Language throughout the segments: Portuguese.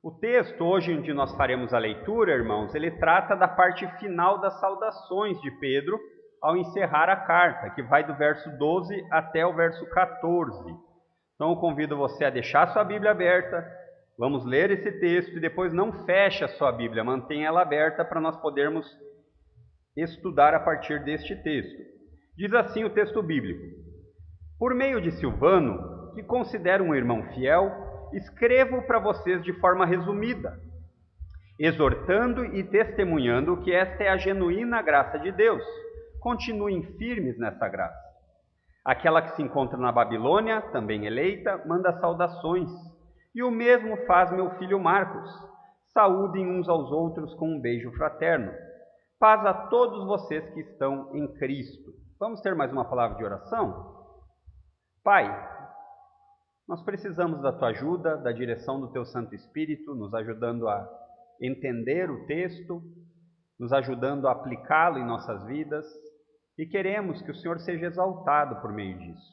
O texto, hoje onde nós faremos a leitura, irmãos, ele trata da parte final das saudações de Pedro ao encerrar a carta, que vai do verso 12 até o verso 14. Então eu convido você a deixar sua Bíblia aberta, vamos ler esse texto e depois não feche a sua Bíblia, mantenha ela aberta para nós podermos estudar a partir deste texto. Diz assim o texto bíblico: Por meio de Silvano, que considero um irmão fiel, escrevo para vocês de forma resumida, exortando e testemunhando que esta é a genuína graça de Deus. Continuem firmes nessa graça. Aquela que se encontra na Babilônia, também eleita, manda saudações. E o mesmo faz meu filho Marcos. Saúdem uns aos outros com um beijo fraterno. Paz a todos vocês que estão em Cristo. Vamos ter mais uma palavra de oração? Pai, nós precisamos da tua ajuda, da direção do teu Santo Espírito, nos ajudando a entender o texto, nos ajudando a aplicá-lo em nossas vidas, e queremos que o Senhor seja exaltado por meio disso.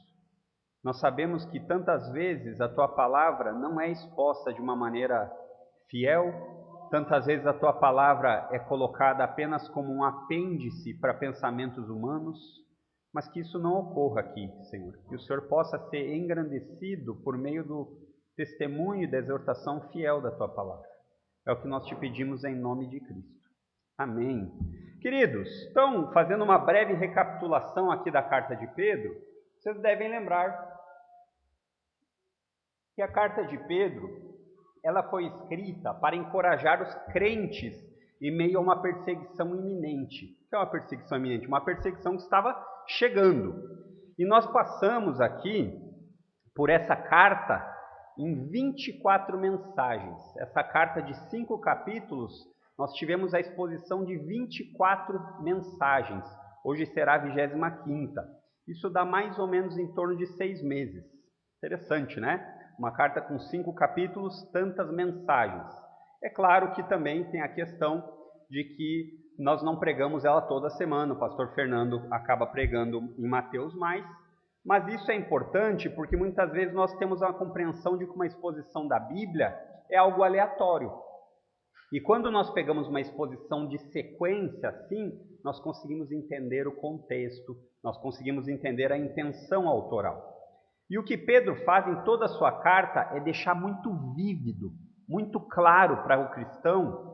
Nós sabemos que tantas vezes a tua palavra não é exposta de uma maneira fiel, tantas vezes a tua palavra é colocada apenas como um apêndice para pensamentos humanos, mas que isso não ocorra aqui, Senhor. Que o Senhor possa ser engrandecido por meio do testemunho e da exortação fiel da tua palavra. É o que nós te pedimos em nome de Cristo. Amém. Queridos, então, fazendo uma breve recapitulação aqui da carta de Pedro, vocês devem lembrar que a carta de Pedro, ela foi escrita para encorajar os crentes em meio a uma perseguição iminente. O que é uma perseguição iminente? Uma perseguição que estava chegando. E nós passamos aqui por essa carta em 24 mensagens. Essa carta de 5 capítulos, nós tivemos a exposição de 24 mensagens. Hoje será a 25ª. Isso dá mais ou menos em torno de 6 meses. Interessante, né? Uma carta com 5 capítulos, tantas mensagens. É claro que também tem a questão de que nós não pregamos ela toda semana. O pastor Fernando acaba pregando em Mateus mais. Mas isso é importante porque muitas vezes nós temos uma compreensão de que uma exposição da Bíblia é algo aleatório. E quando nós pegamos uma exposição de sequência assim, nós conseguimos entender o contexto, nós conseguimos entender a intenção autoral. E o que Pedro faz em toda a sua carta é deixar muito vívido, muito claro para o cristão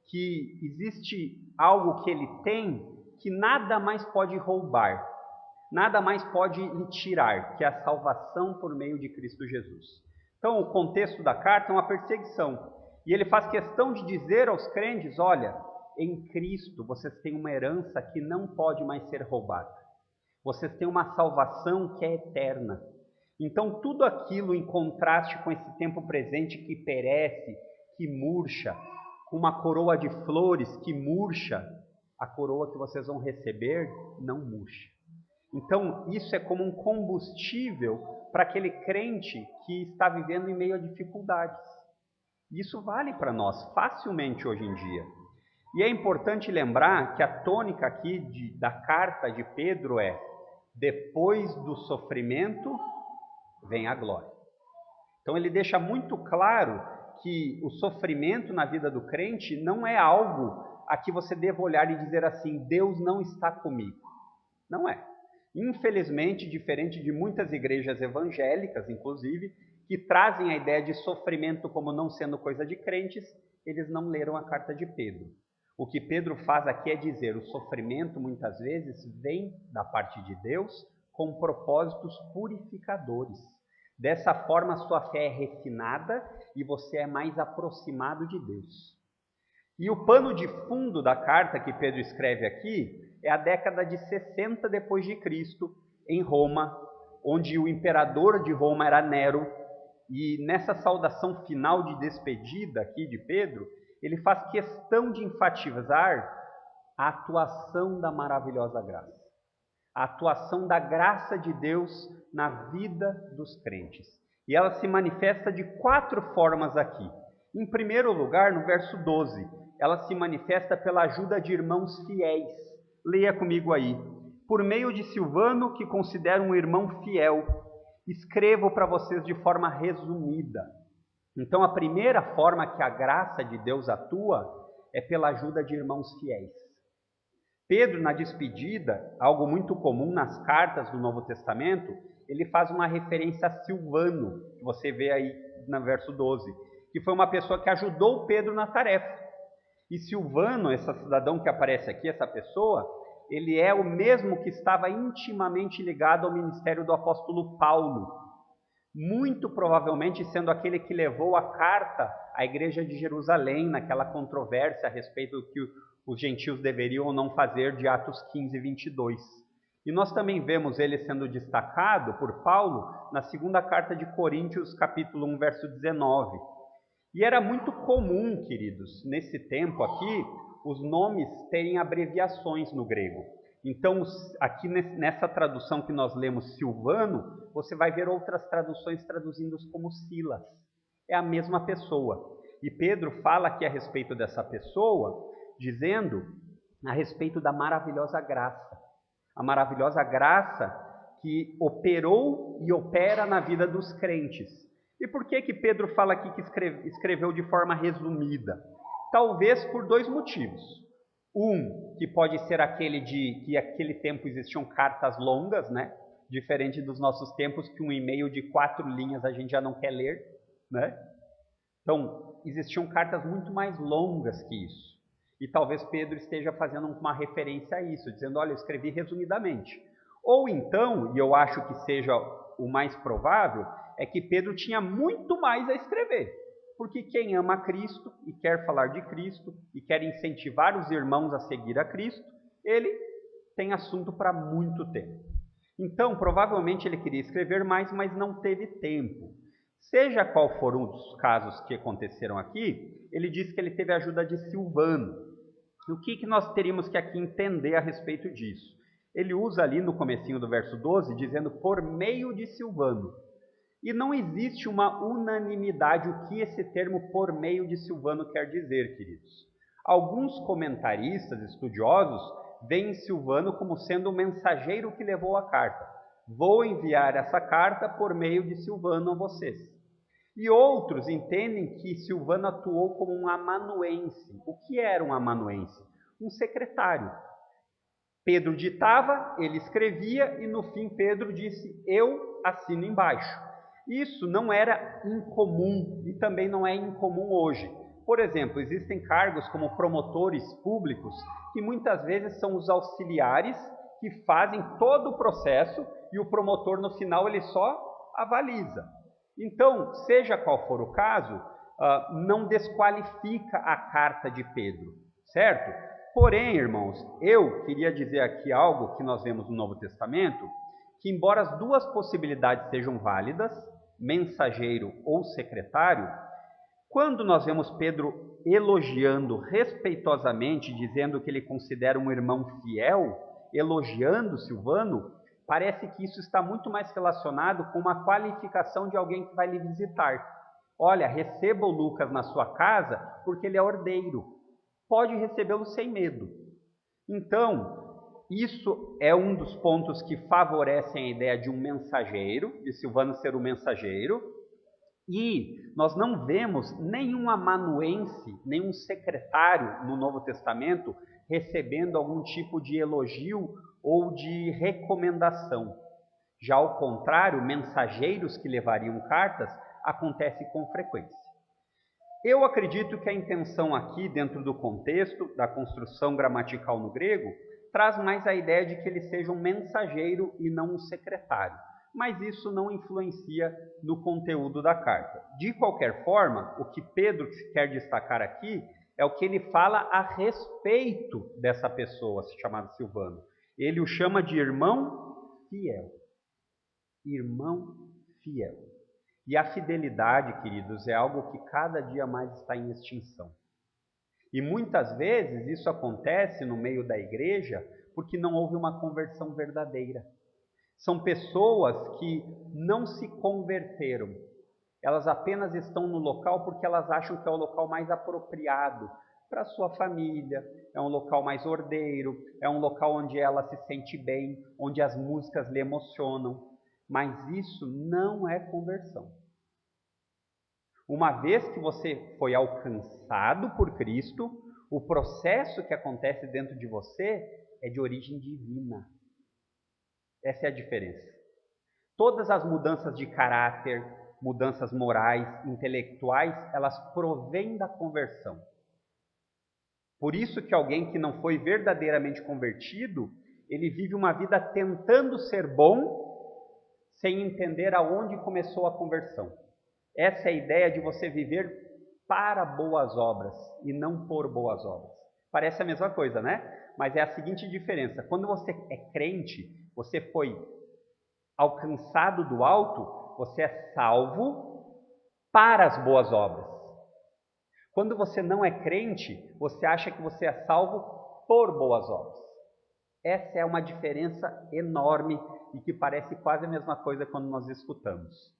que existe algo que ele tem que nada mais pode roubar, nada mais pode lhe tirar, que é a salvação por meio de Cristo Jesus. Então, o contexto da carta é uma perseguição. E ele faz questão de dizer aos crentes, olha, em Cristo vocês têm uma herança que não pode mais ser roubada. Vocês têm uma salvação que é eterna. Então, tudo aquilo em contraste com esse tempo presente que perece, que murcha, com uma coroa de flores que murcha, a coroa que vocês vão receber não murcha. Então, isso é como um combustível para aquele crente que está vivendo em meio a dificuldades. Isso vale para nós facilmente hoje em dia. E é importante lembrar que a tônica aqui da carta de Pedro é: depois do sofrimento vem a glória. Então ele deixa muito claro que o sofrimento na vida do crente não é algo a que você deva olhar e dizer assim, Deus não está comigo. Não é. Infelizmente, diferente de muitas igrejas evangélicas, inclusive, que trazem a ideia de sofrimento como não sendo coisa de crentes, eles não leram a carta de Pedro. O que Pedro faz aqui é dizer, o sofrimento muitas vezes vem da parte de Deus com propósitos purificadores. Dessa forma, sua fé é refinada e você é mais aproximado de Deus. E o pano de fundo da carta que Pedro escreve aqui é a década de 60 depois de Cristo, em Roma, onde o imperador de Roma era Nero. E nessa saudação final de despedida aqui de Pedro, ele faz questão de enfatizar a atuação da maravilhosa graça. A atuação da graça de Deus na vida dos crentes. E ela se manifesta de 4 formas aqui. Em primeiro lugar, no verso 12, ela se manifesta pela ajuda de irmãos fiéis. Leia comigo aí. Por meio de Silvano, que considero um irmão fiel, escrevo para vocês de forma resumida. Então, a primeira forma que a graça de Deus atua é pela ajuda de irmãos fiéis. Pedro, na despedida, algo muito comum nas cartas do Novo Testamento, ele faz uma referência a Silvano, que você vê aí no verso 12, que foi uma pessoa que ajudou Pedro na tarefa. E Silvano, esse cidadão que aparece aqui, essa pessoa, ele é o mesmo que estava intimamente ligado ao ministério do apóstolo Paulo, muito provavelmente sendo aquele que levou a carta à igreja de Jerusalém, naquela controvérsia a respeito do que os gentios deveriam ou não fazer, de Atos 15, 22. E nós também vemos ele sendo destacado por Paulo na segunda carta de Coríntios, capítulo 1, verso 19. E era muito comum, queridos, nesse tempo aqui, os nomes terem abreviações no grego. Então, aqui nessa tradução que nós lemos Silvano, você vai ver outras traduções traduzindo-os como Silas. É a mesma pessoa. E Pedro fala aqui a respeito dessa pessoa, dizendo a respeito da maravilhosa graça. A maravilhosa graça que operou e opera na vida dos crentes. E por que Pedro fala aqui que escreveu de forma resumida? Talvez por dois motivos. Um, que pode ser aquele de que naquele tempo existiam cartas longas, né? Diferente dos nossos tempos, que um e-mail de 4 linhas a gente já não quer ler, né? Então, existiam cartas muito mais longas que isso. E talvez Pedro esteja fazendo uma referência a isso, dizendo, olha, eu escrevi resumidamente. Ou então, e eu acho que seja o mais provável, é que Pedro tinha muito mais a escrever. Porque quem ama Cristo e quer falar de Cristo e quer incentivar os irmãos a seguir a Cristo, ele tem assunto para muito tempo. Então, provavelmente ele queria escrever mais, mas não teve tempo. Seja qual for um dos casos que aconteceram aqui, ele diz que ele teve a ajuda de Silvano. E o que nós teríamos que aqui entender a respeito disso? Ele usa ali no comecinho do verso 12, dizendo por meio de Silvano. E não existe uma unanimidade o que esse termo por meio de Silvano quer dizer, queridos. Alguns comentaristas estudiosos veem Silvano como sendo o mensageiro que levou a carta. Vou enviar essa carta por meio de Silvano a vocês. E outros entendem que Silvano atuou como um amanuense. O que era um amanuense? Um secretário. Pedro ditava, ele escrevia e no fim Pedro disse, eu assino embaixo. Isso não era incomum e também não é incomum hoje. Por exemplo, existem cargos como promotores públicos que muitas vezes são os auxiliares que fazem todo o processo e o promotor no final ele só avaliza. Então, seja qual for o caso, não desqualifica a carta de Pedro, certo? Porém, irmãos, eu queria dizer aqui algo que nós vemos no Novo Testamento, que embora as duas possibilidades sejam válidas, mensageiro ou secretário, quando nós vemos Pedro elogiando respeitosamente, dizendo que ele considera um irmão fiel, elogiando Silvano, parece que isso está muito mais relacionado com uma qualificação de alguém que vai lhe visitar. Olha, receba o Lucas na sua casa porque ele é ordeiro. Pode recebê-lo sem medo. Então, isso é um dos pontos que favorecem a ideia de um mensageiro, de Silvano ser o mensageiro. E nós não vemos nenhum amanuense, nenhum secretário no Novo Testamento recebendo algum tipo de elogio ou de recomendação. Já ao contrário, mensageiros que levariam cartas acontece com frequência. Eu acredito que a intenção aqui, dentro do contexto da construção gramatical no grego, traz mais a ideia de que ele seja um mensageiro e não um secretário. Mas isso não influencia no conteúdo da carta. De qualquer forma, o que Pedro quer destacar aqui é o que ele fala a respeito dessa pessoa chamada Silvano. Ele o chama de irmão fiel. Irmão fiel. E a fidelidade, queridos, é algo que cada dia mais está em extinção. E muitas vezes isso acontece no meio da igreja porque não houve uma conversão verdadeira. São pessoas que não se converteram. Elas apenas estão no local porque elas acham que é o local mais apropriado para a sua família, é um local mais ordeiro, é um local onde ela se sente bem, onde as músicas lhe emocionam. Mas isso não é conversão. Uma vez que você foi alcançado por Cristo, o processo que acontece dentro de você é de origem divina. Essa é a diferença. Todas as mudanças de caráter, mudanças morais, intelectuais, elas provêm da conversão. Por isso que alguém que não foi verdadeiramente convertido, ele vive uma vida tentando ser bom, sem entender aonde começou a conversão. Essa é a ideia de você viver para boas obras e não por boas obras. Parece a mesma coisa, né? Mas é a seguinte diferença. Quando você é crente, você foi alcançado do alto, você é salvo para as boas obras. Quando você não é crente, você acha que você é salvo por boas obras. Essa é uma diferença enorme e que parece quase a mesma coisa quando nós escutamos.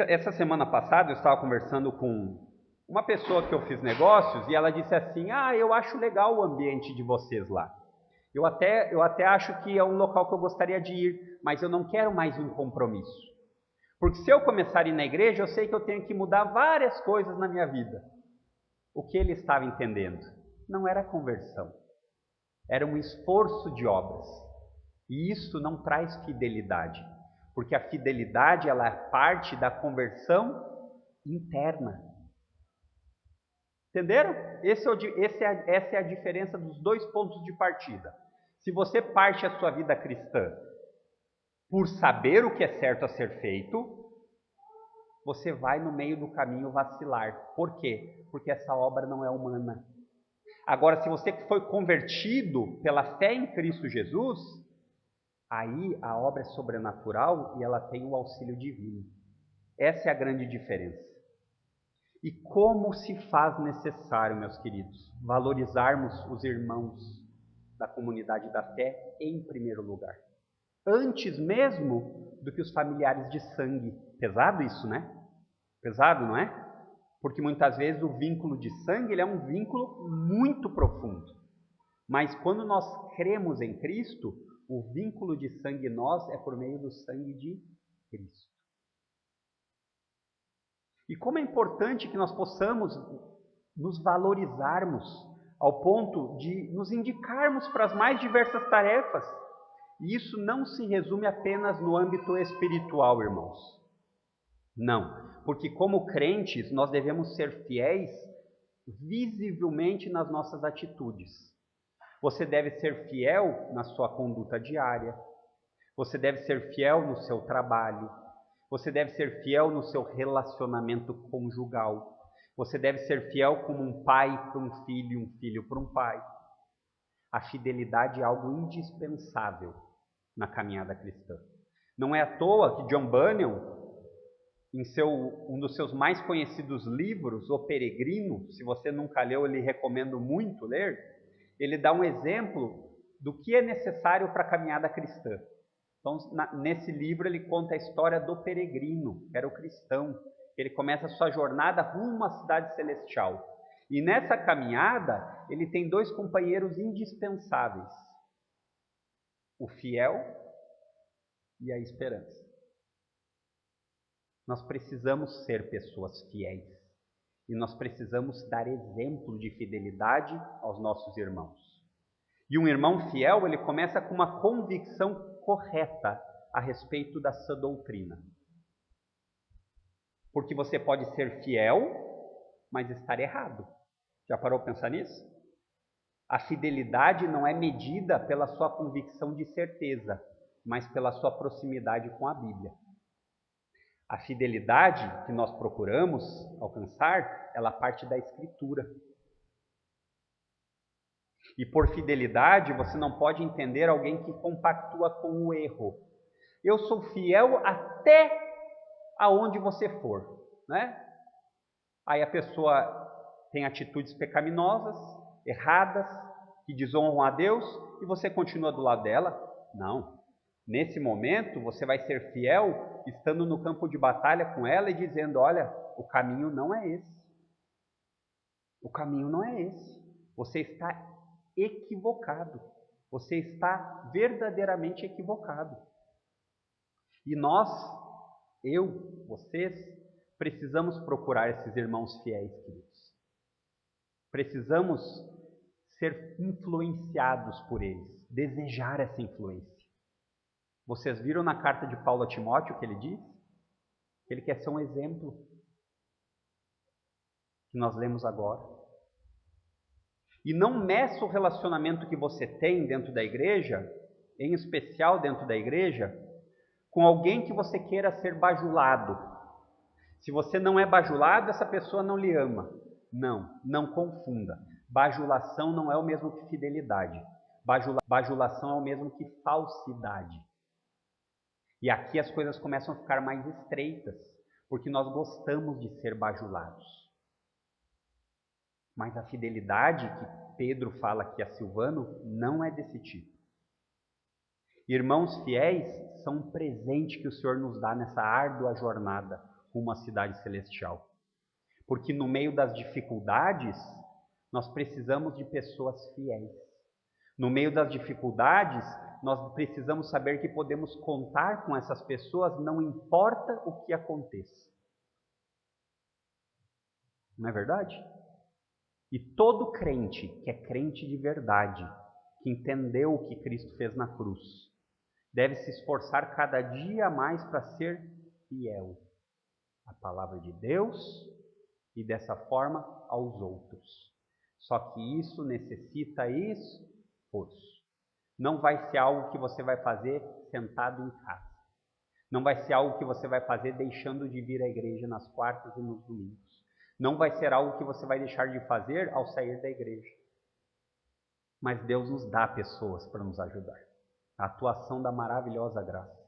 Essa semana passada eu estava conversando com uma pessoa que eu fiz negócios e ela disse assim: eu acho legal o ambiente de vocês lá. Eu até acho que é um local que eu gostaria de ir, mas eu não quero mais um compromisso. Porque se eu começar a ir na igreja, eu sei que eu tenho que mudar várias coisas na minha vida. O que ele estava entendendo? Não era conversão. Era um esforço de obras. E isso não traz fidelidade. Porque a fidelidade ela é parte da conversão interna. Entenderam? Essa é a diferença dos dois pontos de partida. Se você parte a sua vida cristã por saber o que é certo a ser feito, você vai no meio do caminho vacilar. Por quê? Porque essa obra não é humana. Agora, se você foi convertido pela fé em Cristo Jesus, aí a obra é sobrenatural e ela tem o auxílio divino. Essa é a grande diferença. E como se faz necessário, meus queridos, valorizarmos os irmãos da comunidade da fé em primeiro lugar. Antes mesmo do que os familiares de sangue. Pesado isso, né? Pesado, não é? Porque muitas vezes o vínculo de sangue ele é um vínculo muito profundo. Mas quando nós cremos em Cristo, o vínculo de sangue em nós é por meio do sangue de Cristo. E como é importante que nós possamos nos valorizarmos ao ponto de nos indicarmos para as mais diversas tarefas. E isso não se resume apenas no âmbito espiritual, irmãos. Não, porque como crentes nós devemos ser fiéis visivelmente nas nossas atitudes. Você deve ser fiel na sua conduta diária. Você deve ser fiel no seu trabalho. Você deve ser fiel no seu relacionamento conjugal. Você deve ser fiel como um pai para um filho e um filho para um pai. A fidelidade é algo indispensável na caminhada cristã. Não é à toa que John Bunyan, em um dos seus mais conhecidos livros, O Peregrino, se você nunca leu, eu lhe recomendo muito ler, ele dá um exemplo do que é necessário para a caminhada cristã. Então, nesse livro ele conta a história do peregrino, que era o cristão. Ele começa a sua jornada rumo à cidade celestial. E nessa caminhada, ele tem dois companheiros indispensáveis: o fiel e a esperança. Nós precisamos ser pessoas fiéis. E nós precisamos dar exemplo de fidelidade aos nossos irmãos. E um irmão fiel, ele começa com uma convicção correta a respeito da sã doutrina. Porque você pode ser fiel, mas estar errado. Já parou para pensar nisso? A fidelidade não é medida pela sua convicção de certeza, mas pela sua proximidade com a Bíblia. A fidelidade que nós procuramos alcançar, ela parte da Escritura. E por fidelidade, você não pode entender alguém que compactua com o erro. Eu sou fiel até aonde você for, né? Aí a pessoa tem atitudes pecaminosas, erradas, que desonram a Deus, e você continua do lado dela? Não. Nesse momento, você vai ser fiel, estando no campo de batalha com ela e dizendo: olha, o caminho não é esse. O caminho não é esse. Você está equivocado. Você está verdadeiramente equivocado. E nós, vocês, precisamos procurar esses irmãos fiéis, queridos. Precisamos ser influenciados por eles, desejar essa influência. Vocês viram na carta de Paulo a Timóteo o que ele diz? Ele quer ser um exemplo, que nós lemos agora. E não meça o relacionamento que você tem dentro da igreja, em especial dentro da igreja, com alguém que você queira ser bajulado. Se você não é bajulado, essa pessoa não lhe ama. Não confunda. Bajulação não é o mesmo que fidelidade. Bajulação é o mesmo que falsidade. E aqui as coisas começam a ficar mais estreitas, porque nós gostamos de ser bajulados. Mas a fidelidade que Pedro fala aqui a Silvano não é desse tipo. Irmãos fiéis são um presente que o Senhor nos dá nessa árdua jornada rumo à cidade celestial. Porque no meio das dificuldades, nós precisamos de pessoas fiéis. No meio das dificuldades, nós precisamos saber que podemos contar com essas pessoas, não importa o que aconteça. Não é verdade? E todo crente, que é crente de verdade, que entendeu o que Cristo fez na cruz, deve se esforçar cada dia mais para ser fiel à palavra de Deus e dessa forma aos outros. Só que isso necessita esforço. Não vai ser algo que você vai fazer sentado em casa. Não vai ser algo que você vai fazer deixando de vir à igreja nas quartas e nos domingos. Não vai ser algo que você vai deixar de fazer ao sair da igreja. Mas Deus nos dá pessoas para nos ajudar. A atuação da maravilhosa graça.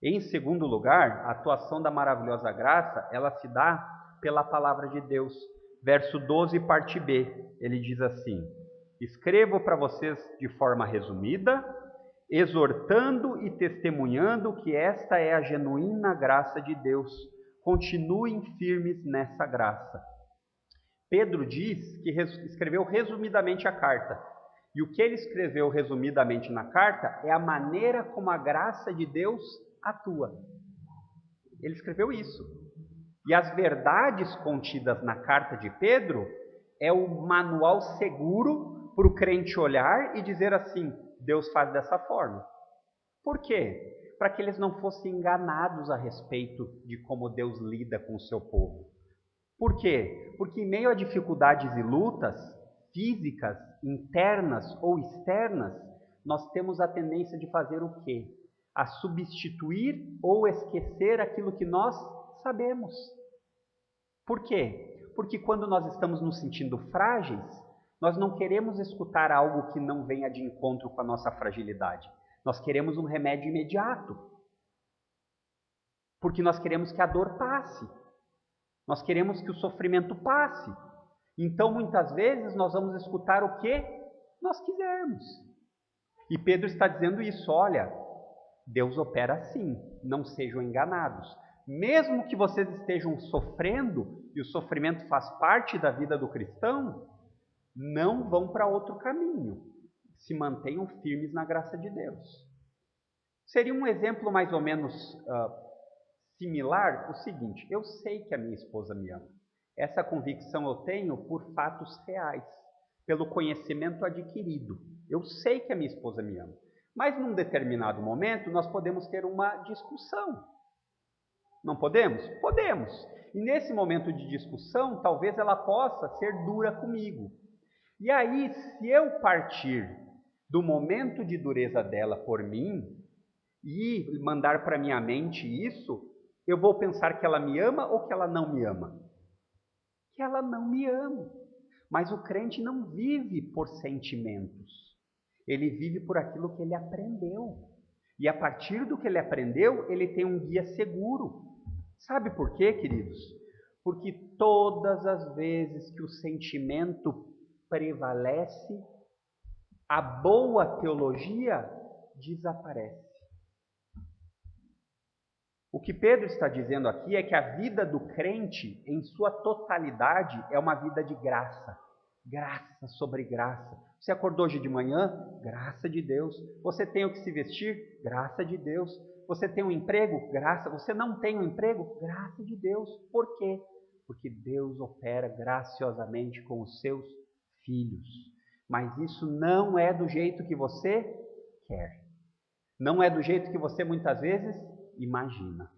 Em segundo lugar, a atuação da maravilhosa graça, ela se dá pela palavra de Deus. Verso 12, parte B, ele diz assim: escrevo para vocês de forma resumida, exortando e testemunhando que esta é a genuína graça de Deus. Continuem firmes nessa graça. Pedro diz que escreveu resumidamente a carta. E o que ele escreveu resumidamente na carta é a maneira como a graça de Deus atua. Ele escreveu isso. E as verdades contidas na carta de Pedro é o manual seguro para o crente olhar e dizer assim: Deus faz dessa forma. Por quê? Para que eles não fossem enganados a respeito de como Deus lida com o seu povo. Por quê? Porque em meio a dificuldades e lutas físicas, internas ou externas, nós temos a tendência de fazer o quê? A substituir ou esquecer aquilo que nós sabemos. Por quê? Porque quando nós estamos nos sentindo frágeis, nós não queremos escutar algo que não venha de encontro com a nossa fragilidade. Nós queremos um remédio imediato. Porque nós queremos que a dor passe. Nós queremos que o sofrimento passe. Então, muitas vezes, nós vamos escutar o que nós quisermos. E Pedro está dizendo isso: olha, Deus opera assim, não sejam enganados. Mesmo que vocês estejam sofrendo, e o sofrimento faz parte da vida do cristão, não vão para outro caminho. Se mantenham firmes na graça de Deus. Seria um exemplo mais ou menos similar o seguinte: eu sei que a minha esposa me ama. Essa convicção eu tenho por fatos reais, pelo conhecimento adquirido. Eu sei que a minha esposa me ama. Mas num determinado momento nós podemos ter uma discussão. Não podemos? Podemos. E nesse momento de discussão, talvez ela possa ser dura comigo. E aí, se eu partir do momento de dureza dela por mim e mandar para minha mente isso, eu vou pensar que ela me ama ou que ela não me ama? Que ela não me ama. Mas o crente não vive por sentimentos. Ele vive por aquilo que ele aprendeu. E a partir do que ele aprendeu, ele tem um guia seguro. Sabe por quê, queridos? Porque todas as vezes que o sentimento prevalece, a boa teologia desaparece. O que Pedro está dizendo aqui é que a vida do crente, em sua totalidade, é uma vida de graça. Graça sobre graça. Você acordou hoje de manhã? Graça de Deus. Você tem o que se vestir? Graça de Deus. Você tem um emprego? Graça. Você não tem um emprego? Graça de Deus. Por quê? Porque Deus opera graciosamente com os seus filhos. Mas isso não é do jeito que você quer. Não é do jeito que você muitas vezes imagina.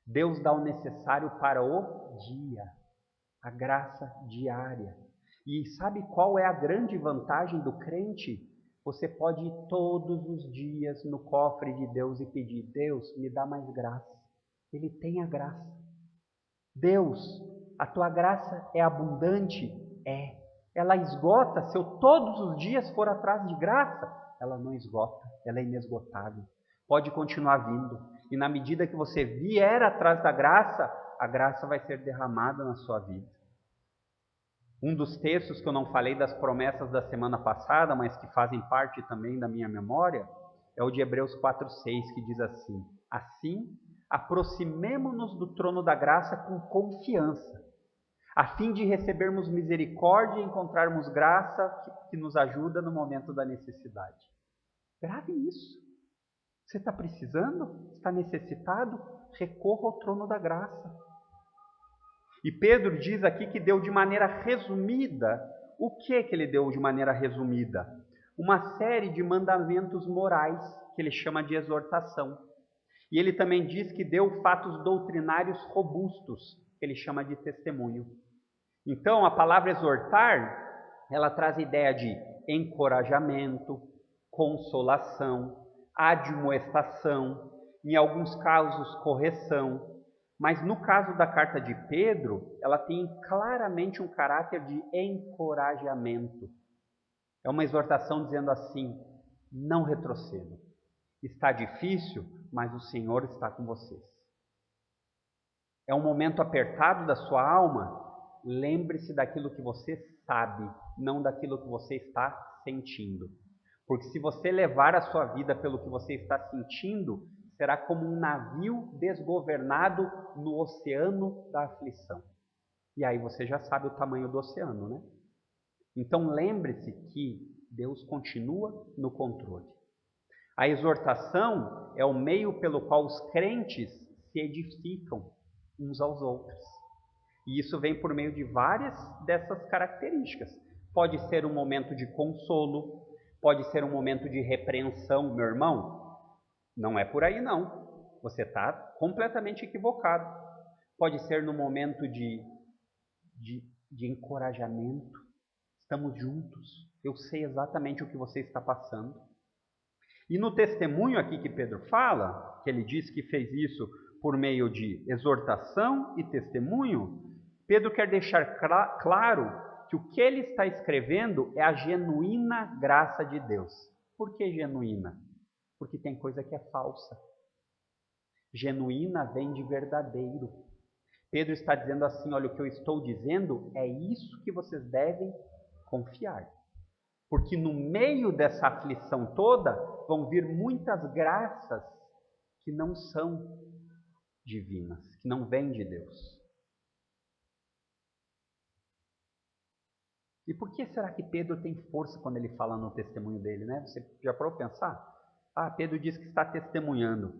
Deus dá o necessário para o dia, a graça diária. E sabe qual é a grande vantagem do crente? Você pode ir todos os dias no cofre de Deus e pedir: Deus, me dá mais graça. Ele tem a graça. Deus, a tua graça é abundante? É. Ela esgota. Se eu todos os dias for atrás de graça, ela não esgota, ela é inesgotável. Pode continuar vindo. E na medida que você vier atrás da graça, a graça vai ser derramada na sua vida. Um dos textos que eu não falei das promessas da semana passada, mas que fazem parte também da minha memória, é o de Hebreus 4:6, que diz assim: assim, aproximemo-nos do trono da graça com confiança, a fim de recebermos misericórdia e encontrarmos graça que nos ajuda no momento da necessidade. Grave isso. Você está precisando? Está necessitado? Recorra ao trono da graça. E Pedro diz aqui que deu de maneira resumida. O que ele deu de maneira resumida? Uma série de mandamentos morais, que ele chama de exortação. E ele também diz que deu fatos doutrinários robustos, que ele chama de testemunho. Então, a palavra exortar, ela traz a ideia de encorajamento, consolação, admoestação, em alguns casos correção. Mas no caso da carta de Pedro, ela tem claramente um caráter de encorajamento. É uma exortação dizendo assim: não retrocedam. Está difícil, mas o Senhor está com vocês. É um momento apertado da sua alma? Lembre-se daquilo que você sabe, não daquilo que você está sentindo. Porque se você levar a sua vida pelo que você está sentindo, será como um navio desgovernado no oceano da aflição. E aí você já sabe o tamanho do oceano, né? Então lembre-se que Deus continua no controle. A exortação é o meio pelo qual os crentes se edificam uns aos outros. E isso vem por meio de várias dessas características. Pode ser um momento de consolo, pode ser um momento de repreensão, meu irmão. Não é por aí não, você está completamente equivocado. Pode ser no momento de encorajamento, estamos juntos, eu sei exatamente o que você está passando. E no testemunho aqui que Pedro fala, que ele diz que fez isso por meio de exortação e testemunho, Pedro quer deixar claro que o que ele está escrevendo é a genuína graça de Deus. Por que genuína? Porque tem coisa que é falsa. Genuína vem de verdadeiro. Pedro está dizendo assim: olha, o que eu estou dizendo é isso que vocês devem confiar. Porque no meio dessa aflição toda vão vir muitas graças que não são divinas, que não vêm de Deus. E por que será que Pedro tem força quando ele fala no testemunho dele, né? Você já parou para pensar? Pedro diz que está testemunhando.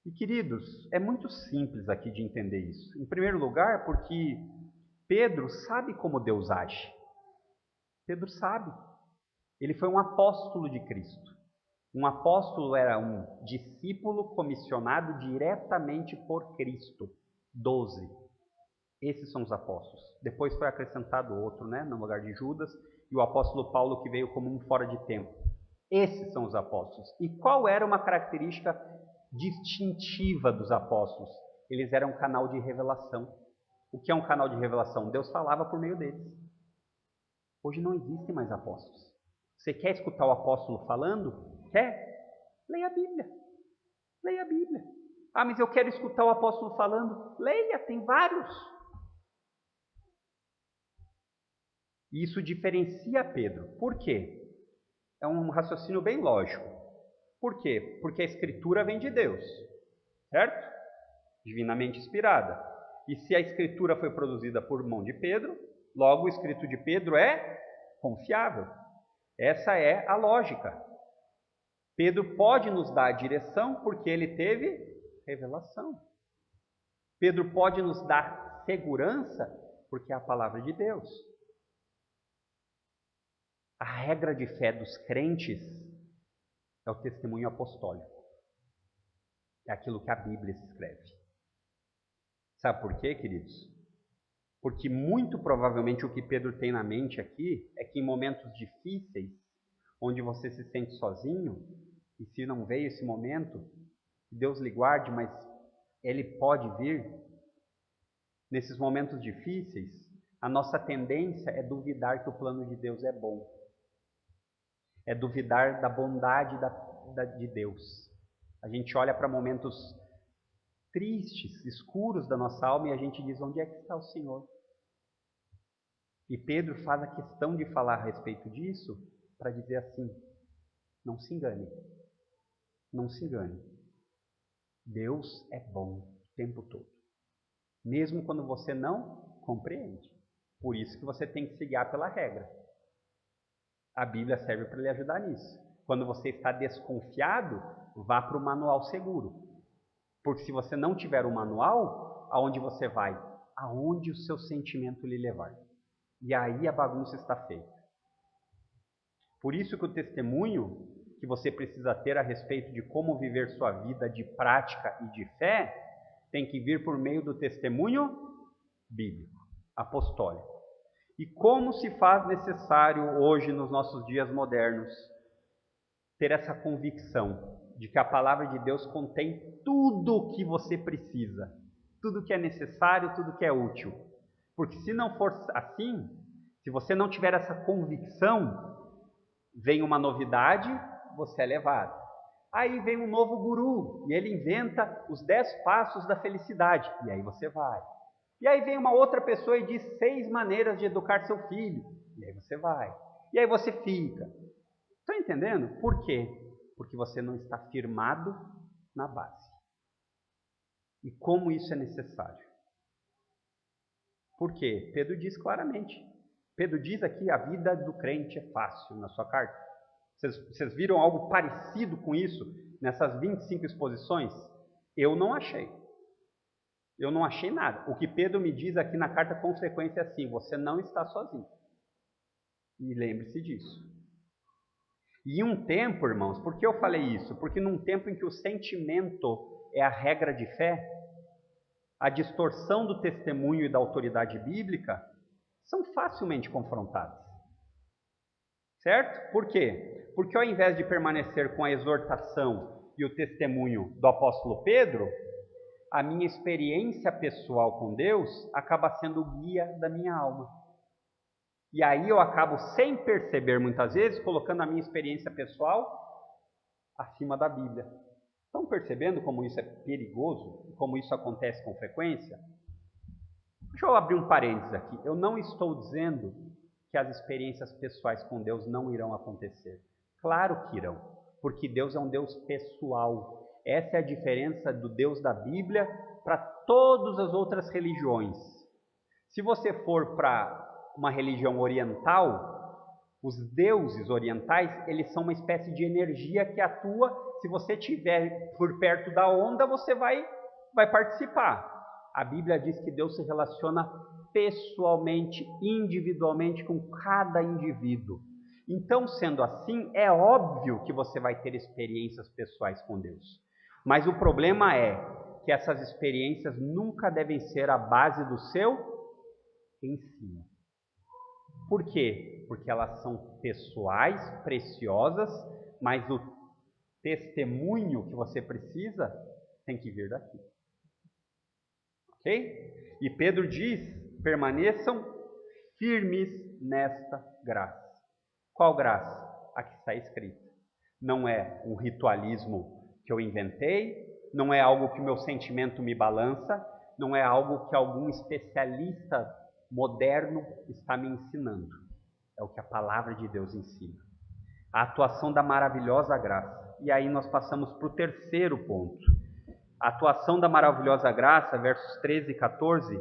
E queridos, é muito simples aqui de entender isso. Em primeiro lugar, porque Pedro sabe como Deus age. Pedro sabe. Ele foi um apóstolo de Cristo. Um apóstolo era um discípulo comissionado diretamente por Cristo. 12. Esses são os apóstolos. Depois foi acrescentado outro, né, no lugar de Judas, e o apóstolo Paulo, que veio como um fora de tempo. Esses são os apóstolos. E qual era uma característica distintiva dos apóstolos? Eles eram um canal de revelação. O que é um canal de revelação? Deus falava por meio deles. Hoje não existem mais apóstolos. Você quer escutar o apóstolo falando? Quer? Leia a Bíblia. Leia a Bíblia. Mas eu quero escutar o apóstolo falando. Leia, tem vários. Isso diferencia Pedro. Por quê? É um raciocínio bem lógico. Por quê? Porque a Escritura vem de Deus, certo? Divinamente inspirada. E se a Escritura foi produzida por mão de Pedro, logo o escrito de Pedro é confiável. Essa é a lógica. Pedro pode nos dar a direção porque ele teve revelação. Pedro pode nos dar segurança porque é a palavra de Deus. A regra de fé dos crentes é o testemunho apostólico. É aquilo que a Bíblia escreve. Sabe por quê, queridos? Porque muito provavelmente o que Pedro tem na mente aqui é que em momentos difíceis, onde você se sente sozinho, e se não veio esse momento, Deus lhe guarde, mas ele pode vir. Nesses momentos difíceis, a nossa tendência é duvidar que o plano de Deus é bom. É duvidar da bondade de Deus. A gente olha para momentos tristes, escuros da nossa alma e a gente diz, onde é que está o Senhor? E Pedro faz a questão de falar a respeito disso para dizer assim, não se engane, não se engane. Deus é bom o tempo todo, mesmo quando você não compreende. Por isso que você tem que se guiar pela regra. A Bíblia serve para lhe ajudar nisso. Quando você está desconfiado, vá para o manual seguro. Porque se você não tiver o manual, aonde você vai? Aonde o seu sentimento lhe levar. E aí a bagunça está feita. Por isso que o testemunho que você precisa ter a respeito de como viver sua vida de prática e de fé, tem que vir por meio do testemunho bíblico, apostólico. E como se faz necessário hoje, nos nossos dias modernos, ter essa convicção de que a palavra de Deus contém tudo o que você precisa, tudo que é necessário, tudo que é útil. Porque se não for assim, se você não tiver essa convicção, vem uma novidade, você é levado. Aí vem um novo guru e ele inventa os 10 passos da felicidade, e aí você vai. E aí vem uma outra pessoa e diz 6 maneiras de educar seu filho, e aí você vai. E aí você fica. Está entendendo? Por quê? Porque você não está firmado na base. E como isso é necessário? Por quê? Pedro diz claramente. Pedro diz aqui, a vida do crente é fácil, na sua carta. Vocês viram algo parecido com isso nessas 25 exposições? Eu não achei. Eu não achei nada. O que Pedro me diz aqui na carta com frequência é assim, você não está sozinho. E lembre-se disso. E um tempo, irmãos, por que eu falei isso? Porque num tempo em que o sentimento é a regra de fé, a distorção do testemunho e da autoridade bíblica são facilmente confrontadas. Certo? Por quê? Porque ao invés de permanecer com a exortação e o testemunho do apóstolo Pedro, a minha experiência pessoal com Deus acaba sendo o guia da minha alma. E aí eu acabo, sem perceber muitas vezes, colocando a minha experiência pessoal acima da Bíblia. Estão percebendo como isso é perigoso? Como isso acontece com frequência? Deixa eu abrir um parênteses aqui. Eu não estou dizendo que as experiências pessoais com Deus não irão acontecer. Claro que irão, porque Deus é um Deus pessoal. Essa é a diferença do Deus da Bíblia para todas as outras religiões. Se você for para uma religião oriental, os deuses orientais, eles são uma espécie de energia que atua. Se você estiver por perto da onda, você vai participar. A Bíblia diz que Deus se relaciona pessoalmente, individualmente com cada indivíduo. Então, sendo assim, é óbvio que você vai ter experiências pessoais com Deus. Mas o problema é que essas experiências nunca devem ser a base do seu ensino. Por quê? Porque elas são pessoais, preciosas, mas o testemunho que você precisa tem que vir daqui. Ok? E Pedro diz, permaneçam firmes nesta graça. Qual graça? A que está escrita. Não é um ritualismo que eu inventei, não é algo que o meu sentimento me balança, não é algo que algum especialista moderno está me ensinando. É o que a palavra de Deus ensina. A atuação da maravilhosa graça. E aí nós passamos para o terceiro ponto. A atuação da maravilhosa graça, versos 13 e 14,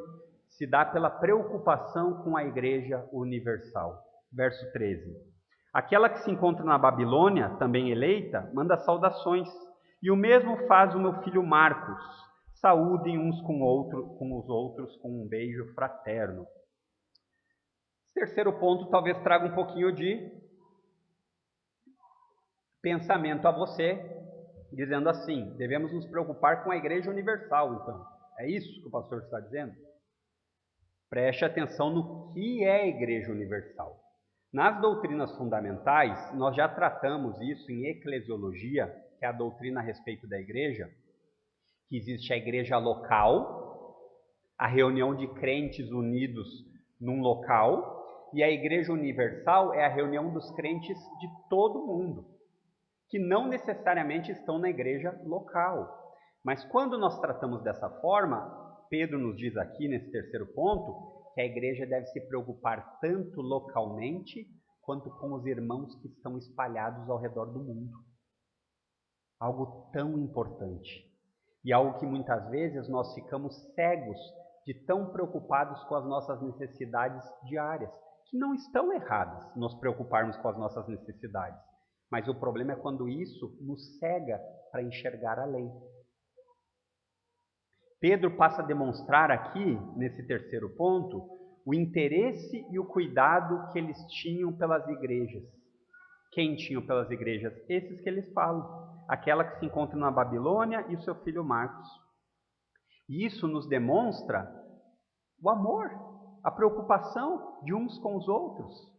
se dá pela preocupação com a igreja universal. Verso 13. Aquela que se encontra na Babilônia, também eleita, manda saudações. E o mesmo faz o meu filho Marcos. Saúdem uns com os outros com um beijo fraterno. Terceiro ponto talvez traga um pouquinho de pensamento a você, dizendo assim: devemos nos preocupar com a Igreja Universal, então. É isso que o pastor está dizendo? Preste atenção no que é a Igreja Universal. Nas doutrinas fundamentais, nós já tratamos isso em eclesiologia, que é a doutrina a respeito da igreja, que existe a igreja local, a reunião de crentes unidos num local, e a igreja universal é a reunião dos crentes de todo mundo, que não necessariamente estão na igreja local. Mas quando nós tratamos dessa forma, Pedro nos diz aqui nesse terceiro ponto, que a igreja deve se preocupar tanto localmente quanto com os irmãos que estão espalhados ao redor do mundo. Algo tão importante. E algo que muitas vezes nós ficamos cegos de tão preocupados com as nossas necessidades diárias, que não estão erradas nos preocuparmos com as nossas necessidades. Mas o problema é quando isso nos cega para enxergar além. Pedro passa a demonstrar aqui, nesse terceiro ponto, o interesse e o cuidado que eles tinham pelas igrejas. Quem tinham pelas igrejas? Esses que eles falam. Aquela que se encontra na Babilônia e o seu filho Marcos. E isso nos demonstra o amor, a preocupação de uns com os outros.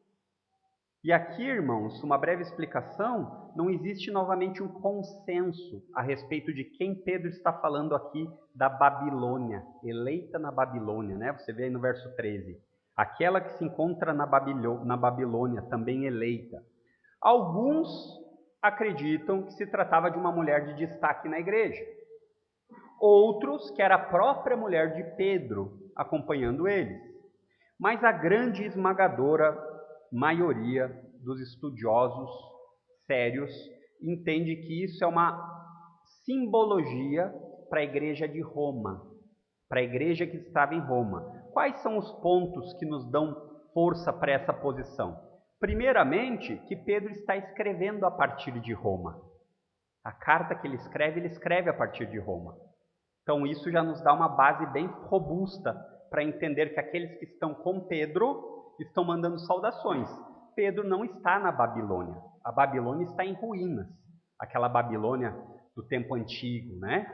E aqui, irmãos, uma breve explicação, não existe novamente um consenso a respeito de quem Pedro está falando aqui da Babilônia, eleita na Babilônia, né? Você vê aí no verso 13. Aquela que se encontra na Babilônia, também eleita. Alguns acreditam que se tratava de uma mulher de destaque na igreja. Outros que era a própria mulher de Pedro acompanhando eles. Mas a grande esmagadora maioria dos estudiosos sérios entende que isso é uma simbologia para a igreja de Roma, para a igreja que estava em Roma. Quais são os pontos que nos dão força para essa posição? Primeiramente, que Pedro está escrevendo a partir de Roma. A carta que ele escreve a partir de Roma. Então isso já nos dá uma base bem robusta para entender que aqueles que estão com Pedro estão mandando saudações. Pedro não está na Babilônia. A Babilônia está em ruínas. Aquela Babilônia do tempo antigo, né?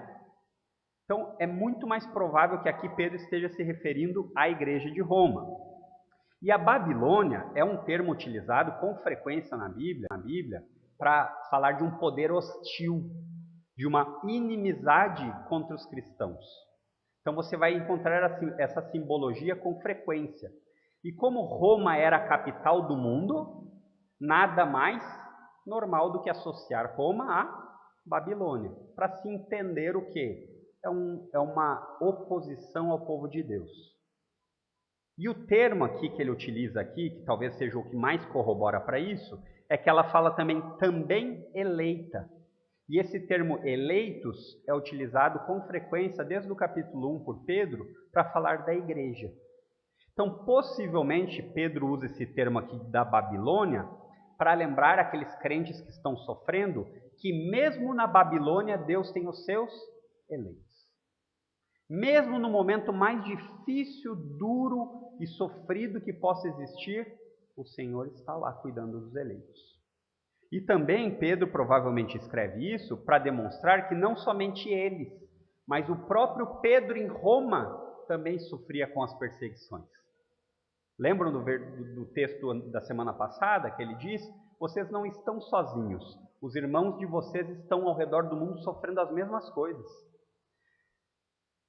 Então, é muito mais provável que aqui Pedro esteja se referindo à igreja de Roma. E a Babilônia é um termo utilizado com frequência na Bíblia para falar de um poder hostil, de uma inimizade contra os cristãos. Então, você vai encontrar essa simbologia com frequência. E como Roma era a capital do mundo, nada mais normal do que associar Roma à Babilônia, para se entender o quê? É uma oposição ao povo de Deus. E o termo aqui que ele utiliza aqui, que talvez seja o que mais corrobora para isso, é que ela fala também eleita. E esse termo eleitos é utilizado com frequência desde o capítulo 1 por Pedro para falar da igreja. Então, possivelmente, Pedro usa esse termo aqui da Babilônia para lembrar aqueles crentes que estão sofrendo que mesmo na Babilônia Deus tem os seus eleitos. Mesmo no momento mais difícil, duro e sofrido que possa existir, o Senhor está lá cuidando dos eleitos. E também Pedro provavelmente escreve isso para demonstrar que não somente eles, mas o próprio Pedro em Roma também sofria com as perseguições. Lembram do texto da semana passada que ele diz? Vocês não estão sozinhos. Os irmãos de vocês estão ao redor do mundo sofrendo as mesmas coisas.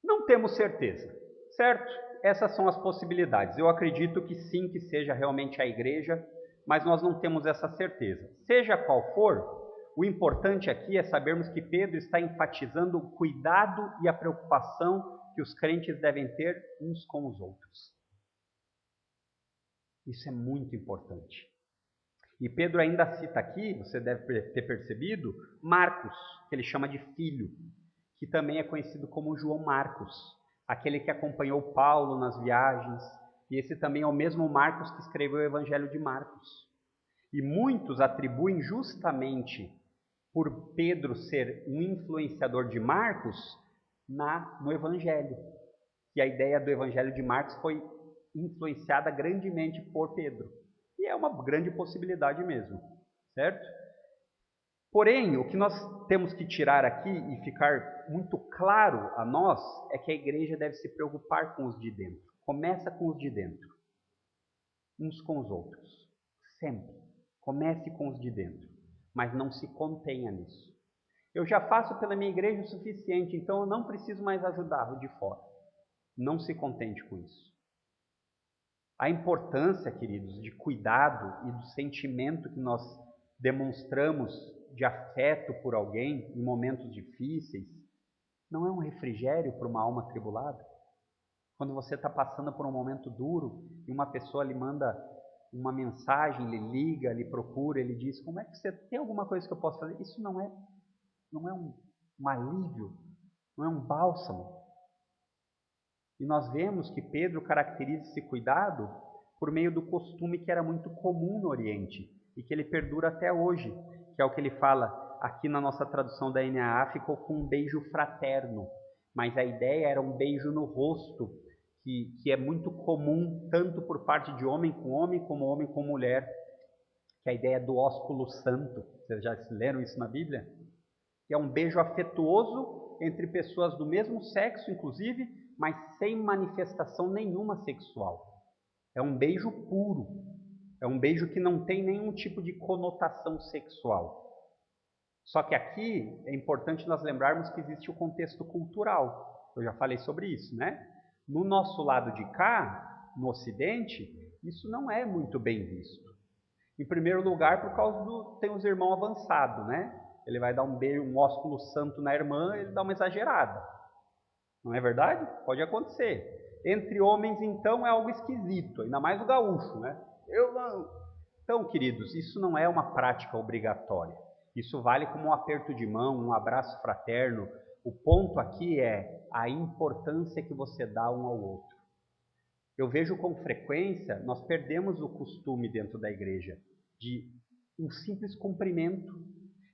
Não temos certeza, certo? Essas são as possibilidades. Eu acredito que sim, que seja realmente a igreja, mas nós não temos essa certeza. Seja qual for, o importante aqui é sabermos que Pedro está enfatizando o cuidado e a preocupação que os crentes devem ter uns com os outros. Isso é muito importante. E Pedro ainda cita aqui, você deve ter percebido, Marcos, que ele chama de filho, que também é conhecido como João Marcos, aquele que acompanhou Paulo nas viagens, e esse também é o mesmo Marcos que escreveu o Evangelho de Marcos. E muitos atribuem justamente por Pedro ser um influenciador de Marcos no Evangelho. E a ideia do Evangelho de Marcos foi influenciada grandemente por Pedro. E é uma grande possibilidade mesmo, certo? Porém, o que nós temos que tirar aqui e ficar muito claro a nós é que a igreja deve se preocupar com os de dentro. Começa com os de dentro, uns com os outros, sempre. Comece com os de dentro, mas não se contenha nisso. Eu já faço pela minha igreja o suficiente, então eu não preciso mais ajudar o de fora. Não se contente com isso. A importância, queridos, de cuidado e do sentimento que nós demonstramos de afeto por alguém em momentos difíceis, não é um refrigério para uma alma atribulada? Quando você está passando por um momento duro e uma pessoa lhe manda uma mensagem, lhe liga, lhe procura, ele diz, como é que você tem alguma coisa que eu possa fazer? Isso não é um alívio, não é um bálsamo. E nós vemos que Pedro caracteriza esse cuidado por meio do costume que era muito comum no Oriente e que ele perdura até hoje, que é o que ele fala aqui na nossa tradução da NAA, ficou com um beijo fraterno, mas a ideia era um beijo no rosto, que é muito comum tanto por parte de homem como homem com mulher, que é a ideia do ósculo santo. Vocês já leram isso na Bíblia? Que é um beijo afetuoso entre pessoas do mesmo sexo, inclusive, mas sem manifestação nenhuma sexual. É um beijo puro. É um beijo que não tem nenhum tipo de conotação sexual. Só que aqui é importante nós lembrarmos que existe o contexto cultural. Eu já falei sobre isso, né? No nosso lado de cá, no Ocidente, isso não é muito bem visto. Em primeiro lugar, por causa tem os irmãos avançados, né? Ele vai dar um beijo, um ósculo santo na irmã, ele dá uma exagerada. Não é verdade? Pode acontecer. Entre homens, então, é algo esquisito, ainda mais o gaúcho, né? Eu não. Então, queridos, isso não é uma prática obrigatória. Isso vale como um aperto de mão, um abraço fraterno. O ponto aqui é a importância que você dá um ao outro. Eu vejo com frequência, nós perdemos o costume dentro da igreja de um simples cumprimento.